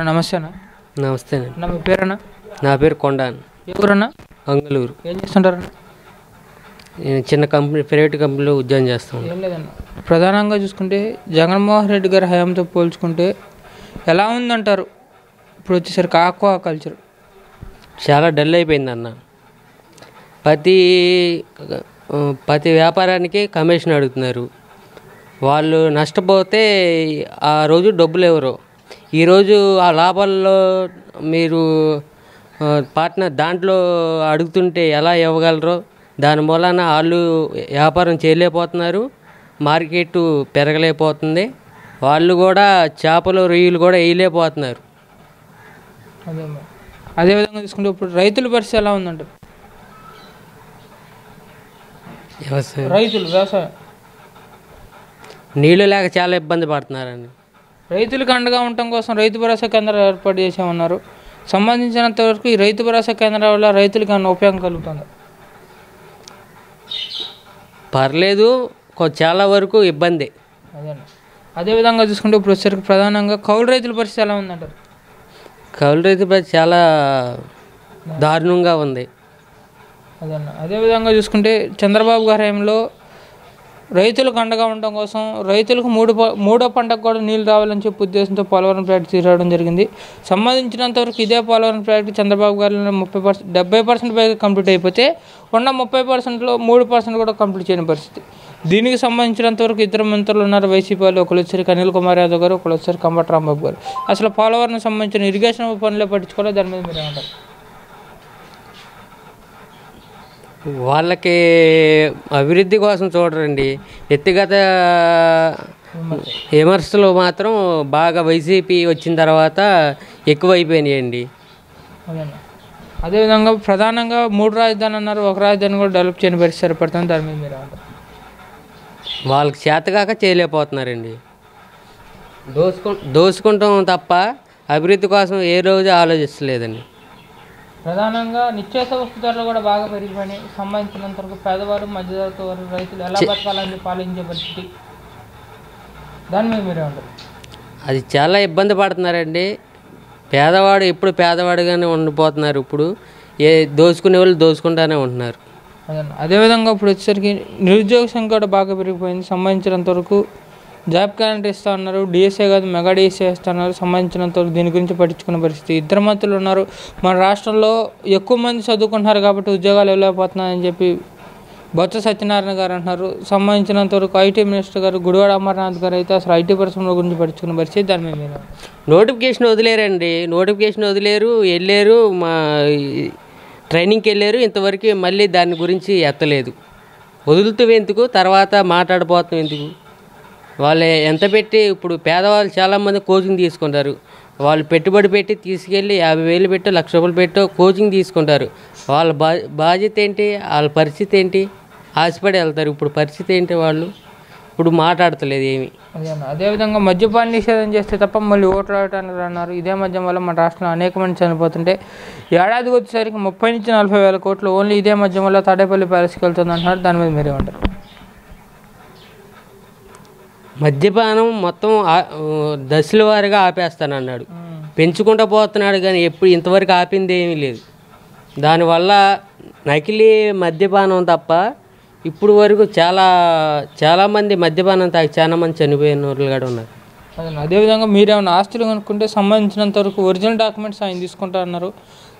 నమస్తే అన్న. నమస్తే అండి. మీ పేరన్నా? నా పేరు కొండ. ఎవరన్నా? అంగళూరు. ఏం చేస్తుంటారన్న? నేను చిన్న కంపెనీ, ప్రైవేట్ కంపెనీలో ఉద్యోగం చేస్తాను. ఏం లేదన్న, ప్రధానంగా చూసుకుంటే జగన్మోహన్ రెడ్డి గారి హయాంతో పోల్చుకుంటే ఎలా ఉందంటారు ఇప్పుడు వచ్చేసరికి ఆక్వా కల్చర్? చాలా డల్ అయిపోయింది అన్న. ప్రతి వ్యాపారానికి కమిషన్ అడుగుతున్నారు. వాళ్ళు నష్టపోతే ఆ రోజు డబ్బులు ఎవరు, ఈరోజు ఆ లాభాల్లో మీరు పార్ట్నర్ దాంట్లో అడుగుతుంటే ఎలా ఇవ్వగలరో, దాని మూలాన వాళ్ళు వ్యాపారం చేయలేకపోతున్నారు, మార్కెట్ పెరగలేకపోతుంది, వాళ్ళు కూడా చేపలు రొయ్యలు కూడా వేయలేకపోతున్నారు. అదేవిధంగా తీసుకుంటే ఇప్పుడు రైతుల పరిస్థితి ఎలా ఉందంటారు? వ్యవసాయం నీళ్ళు లేక చాలా ఇబ్బంది పడుతున్నారండి. రైతులకు అండగా ఉండటం కోసం రైతు భరోసా కేంద్రాలు ఏర్పాటు చేసామన్నారు. సంబంధించినంత వరకు ఈ రైతు భరోసా కేంద్రాల వల్ల రైతులకు ఏమైనా ఉపయోగం కలుగుతుంది? పర్లేదు, చాలా వరకు ఇబ్బంది. అదేవిధంగా చూసుకుంటే ఇప్పుడు వచ్చేసరికి ప్రధానంగా కౌలు రైతుల పరిస్థితి ఎలా ఉందంటారు? కౌలు రైతు పరిస్థితి చాలా దారుణంగా ఉంది. అదేవిధంగా చూసుకుంటే చంద్రబాబు గారి హయాంలో రైతులకు అండగా ఉండడం కోసం రైతులకు మూడో పంటకు కూడా నీళ్ళు రావాలని చెప్పి ఉద్దేశంతో పోలవరం ప్రాజెక్టు తీసుకురావడం జరిగింది. సంబంధించినంతవరకు ఇదే పోలవరం ప్రాజెక్టు చంద్రబాబు గారి 30%, 70% పైగా కంప్లీట్ అయిపోతే ఉన్న 30%లో 3% కూడా కంప్లీట్ చేయని పరిస్థితి. దీనికి సంబంధించినంతవరకు ఇద్దరు మంత్రులు ఉన్నారు వైసీపీ వాళ్ళు. ఒకళ్ళు వచ్చారు అనిల్ కుమార్ యాదవ్ గారు, ఒకళ్ళు వచ్చారు కంబటి రాంబాబు గారు. అసలు పోలవరం సంబంధించిన ఇరిగేషన్ పనులే పట్టించుకోవాలి, దాని మీద మీరు ఏమంటారు? వాళ్ళకి అభివృద్ధి కోసం చూడరండి, వ్యక్తిగత విమర్శలు మాత్రం బాగా వైసీపీ వచ్చిన తర్వాత ఎక్కువైపోయినాయండి. అదేవిధంగా ప్రధానంగా 3 రాజధానులు అన్నారు, ఒక రాజధాని కూడా డెవలప్ చేయని పరిస్థితి ఏర్పడుతుంది, దాని మీద మీరు ఏమంటారు? వాళ్ళకి చేతగాక చేయలేకపోతున్నారండి. దోసుకుంటాం తప్ప అభివృద్ధి కోసం ఏ రోజు ఆలోచిస్తలేదండి. ప్రధానంగా నిత్యావసర వస్తు ధరలు కూడా బాగా పెరిగిపోయినాయి. సంబంధించినంత వరకు పేదవారు, మధ్యతరగతి వారు, రైతులు ఎలా బతకాలని పాలించే పరిస్థితి, దాని మీద మీరు ఏమంటారు? అది చాలా ఇబ్బంది పడుతున్నారండి. పేదవాడు ఎప్పుడు పేదవాడుగానే ఉండిపోతున్నారు. ఇప్పుడు దోచుకునే వాళ్ళు దోచుకుంటానే ఉంటున్నారు. అదేవిధంగా ఇప్పుడు వచ్చేసరికి నిరుద్యోగ సంఖ్య కూడా బాగా పెరిగిపోయింది. సంబంధించినంత వరకు జాబ్ క్యాలెండర్ ఇస్తూ ఉన్నారు, డిఎస్ఏ కాదు మెగా డిఎస్ఏ ఇస్తున్నారు. సంబంధించినంతవరకు దీని గురించి పట్టించుకున్న పరిస్థితి. ఇద్దరు మంత్రులు ఉన్నారు. మన రాష్ట్రంలో ఎక్కువ మంది చదువుకుంటున్నారు కాబట్టి ఉద్యోగాలు ఇవ్వలేకపోతున్నాయని చెప్పి బొత్స సత్యనారాయణ గారు అంటున్నారు. సంబంధించినంతవరకు ఐటీ మినిస్టర్ గారు గుడివాడ అమర్నాథ్ గారు అయితే అసలు ఐటీ పరిశ్రమల గురించి పట్టించుకున్న పరిస్థితి, దాని మీద మీరు? నోటిఫికేషన్ వదిలేరండి, నోటిఫికేషన్ వదిలేరు, వెళ్ళారు మా ట్రైనింగ్కి వెళ్ళారు, ఇంతవరకు మళ్ళీ దాని గురించి ఎత్తలేదు. వదులుతూ ఎందుకు, తర్వాత మాట్లాడిపోతాం ఎందుకు? వాళ్ళు ఎంత పెట్టి, ఇప్పుడు పేదవాళ్ళు చాలామంది కోచింగ్ తీసుకుంటారు. వాళ్ళు పెట్టుబడి పెట్టి తీసుకెళ్ళి 50,000 పెట్టో 1,00,000 రూపాయలు పెట్టో కోచింగ్ తీసుకుంటారు. వాళ్ళ బాధ్యత ఏంటి, వాళ్ళ పరిస్థితి ఏంటి? ఆశపడి వెళ్తారు. ఇప్పుడు పరిస్థితి ఏంటి? వాళ్ళు ఇప్పుడు మాట్లాడతలేదు ఏమి. అదేవిధంగా మద్యపాన నిషేధం చేస్తే తప్ప మళ్ళీ ఓట్లు ఆడటానికి అన్నారు. ఇదే మద్యం వల్ల మన రాష్ట్రంలో అనేక మంది చనిపోతుంటే ఏడాదికి వచ్చేసరికి 30 నుంచి 40 వేల కోట్లు ఓన్లీ ఇదే మద్యం వల్ల తాడేపల్లి ప్యాలెస్కి వెళ్తుంది అంటున్నారు. దాని మీద మీరేమంటారు? మద్యపానం మొత్తం దశల వారీగా ఆపేస్తానన్నాడు, పెంచుకుంటూ పోతున్నాడు, కానీ ఎప్పుడు ఇంతవరకు ఆపింది ఏమీ లేదు. దానివల్ల నకిలీ మద్యపానం తప్ప ఇప్పుడు వరకు చాలామంది మద్యపానం తాగి చాలామంది చనిపోయిన వాళ్ళు కూడా ఉన్నారు. అదేవిధంగా మీరేమైనా ఆస్తులు కనుక్కుంటే సంబంధించినంత వరకు ఒరిజినల్ డాక్యుమెంట్స్ ఆయన తీసుకుంటా అన్నారు.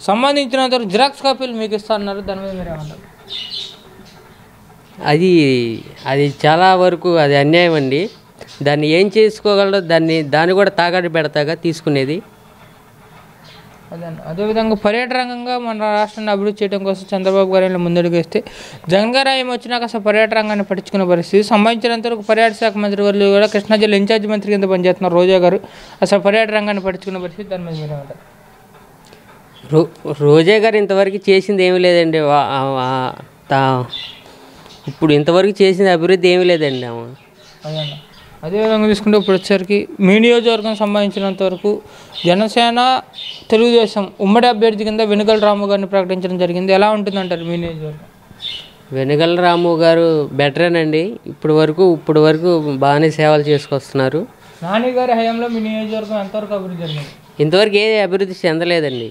సంబంధించినంత వరకు జిరాక్స్ కాపీలు మీకు ఇస్తా అన్నారు. దాని మీద మీరేమంటారు? అది చాలా వరకు అది అన్యాయం అండి. దాన్ని ఏం చేసుకోగలరో దాన్ని కూడా తాకట్టు పెడతాగా తీసుకునేది. అదేవిధంగా పర్యాటక రంగంగా మన రాష్ట్రాన్ని అభివృద్ధి చేయడం కోసం చంద్రబాబు గారు ముందడుగు వేస్తే జగన్ గారు ఏం వచ్చినాక అసలు పర్యాటక రంగాన్ని పట్టించుకునే పరిస్థితి. సంబంధించినంతవరకు పర్యాటక శాఖ మంత్రి వాళ్ళు కూడా కృష్ణా జిల్లా ఇన్ఛార్జ్ మంత్రి కింద పనిచేస్తున్నారు రోజా గారు. అసలు పర్యాటక రంగాన్ని పట్టించుకునే పరిస్థితి, దాని మీద మీరేమంటారు? రోజా గారు ఇంతవరకు చేసింది ఏమీ లేదండి. ఇప్పుడు ఇంతవరకు చేసిన అభివృద్ధి ఏమీ లేదండి. అదేవిధంగా తీసుకుంటే ఇప్పుడు వచ్చేసరికి మీ నియోజకవర్గం సంబంధించినంత వరకు జనసేన తెలుగుదేశం ఉమ్మడి అభ్యర్థి కింద వెనుగల రాము గారిని ప్రకటించడం జరిగింది. ఎలా ఉంటుందంటారు మీ నియోజకవర్గం? వెనుగల రాము గారు బెటరేనండి. ఇప్పుడు వరకు బాగానే సేవలు చేసుకొస్తున్నారు. నాని గారి హయాంలో మీ నియోజకవర్గం ఎంతవరకు అభివృద్ధి జరిగింది? ఇంతవరకు ఏ అభివృద్ధి చెందలేదండి.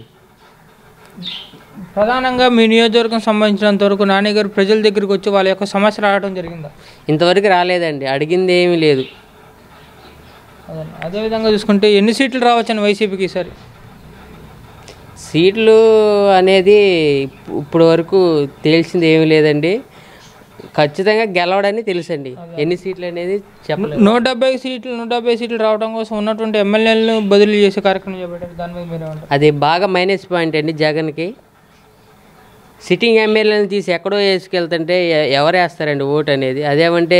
ప్రధానంగా మీ నియోజకవర్గం సంబంధించినంత వరకు నాని గారు ప్రజల దగ్గరికి వచ్చి వాళ్ళ యొక్క సమస్య రావడం జరిగిందా? ఇంతవరకు రాలేదండి, అడిగింది ఏమీ లేదు. అదేవిధంగా చూసుకుంటే ఎన్ని సీట్లు రావచ్చని వైసీపీకి ఈసారి? సీట్లు అనేది ఇప్పుడు వరకు తేల్చింది ఏమీ లేదండి. ఖచ్చితంగా గెలవడని తెలుసండి, ఎన్ని సీట్లు అనేది చెప్పలేదు. 170 సీట్లు రావడం కోసం ఉన్నటువంటి ఎమ్మెల్యేలను బదిలీ చేసే కార్యక్రమం చేపట్టారు. దాని మీద మీరేమంటారు? అది బాగా మైనస్ పాయింట్ అండి జగన్కి. సిట్టింగ్ ఎమ్మెల్యేలను తీసి ఎక్కడో వేసుకెళ్తుంటే ఎవరు వేస్తారండి ఓటు అనేది? అదేమంటే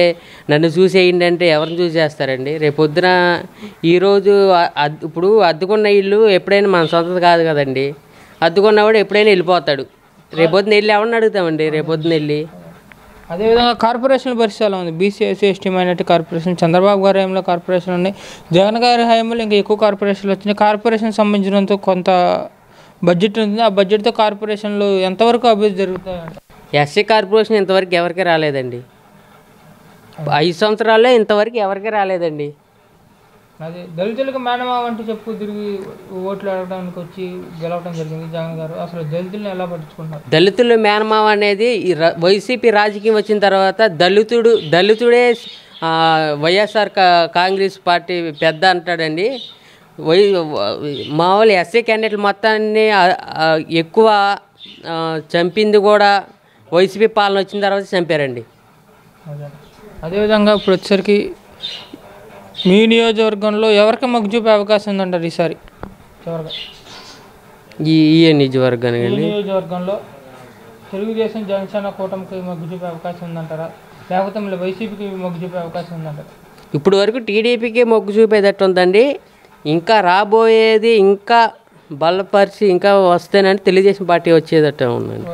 నన్ను చూసేయండి అంటే ఎవరిని చూసేస్తారండి? రేపొద్దున ఈరోజు ఇప్పుడు అద్దుకున్న ఇల్లు ఎప్పుడైనా మన సొంతది కాదు కదండి. అద్దుకున్నవాడు ఎప్పుడైనా వెళ్ళిపోతాడు. రేపొద్దున వెళ్ళి ఎవరిని అడుగుతామండి? రేపొద్దున వెళ్ళి. అదేవిధంగా కార్పొరేషన్ పరిస్థితి ఎలా ఉంది? BC, SC, ST minority corporation Chandrababu గారి హయాంలో కార్పొరేషన్ ఉన్నాయి. జగన్ గారి హయాంలో ఇంకా ఎక్కువ కార్పొరేషన్లు వచ్చినాయి. కార్పొరేషన్ సంబంధించినంత కొంత బడ్జెట్ ఉంది. ఆ బడ్జెట్తో కార్పొరేషన్లు ఎంతవరకు అభివృద్ధి జరుగుతాయంట? ఎస్సీ కార్పొరేషన్ ఇంతవరకు ఎవరికి రాలేదండి. 5 సంవత్సరాల్లో ఇంతవరకు ఎవరికి రాలేదండి. అదే దళితులకు మేనమావ అంటూ చెప్పు తిరిగి ఓట్లు అడగడానికి వచ్చి గెలవడం జరిగింది జగన్ గారు. అసలు దళితులను ఎలా పట్టించుకుంటున్నారు? దళితులు మేనమావ అనేది వైసీపీ రాజకీయం వచ్చిన తర్వాత దళితుడే వైఎస్ఆర్ కాంగ్రెస్ పార్టీ పెద్ద అంటాడండి. మామూలు ఎస్సీ క్యాండిడేట్లు మొత్తాన్ని ఎక్కువ చంపింది కూడా వైసీపీ పాలన వచ్చిన తర్వాత చంపారండి. అదేవిధంగా ఇప్పుడు వచ్చేసరికి మీ నియోజకవర్గంలో ఎవరికి మొగ్గు చూపే అవకాశం ఉందంటారు ఈసారి? ఈ నియోజకవర్గంలో తెలుగుదేశం జనసేన కూటమికి మొగ్గు చూపే అవకాశం ఉందంటారా, లేకపోతే మళ్ళీ వైసీపీకి మొగ్గు చూపే అవకాశం ఉందంటారా? ఇప్పుడు వరకు టీడీపీకి మొగ్గు చూపేటట్టు ఉందండి. ఇంకా రాబోయేది ఇంకా బలపరిచి ఇంకా వస్తేనంటే తెలుగుదేశం పార్టీ వచ్చేటట్టు ఉందండి.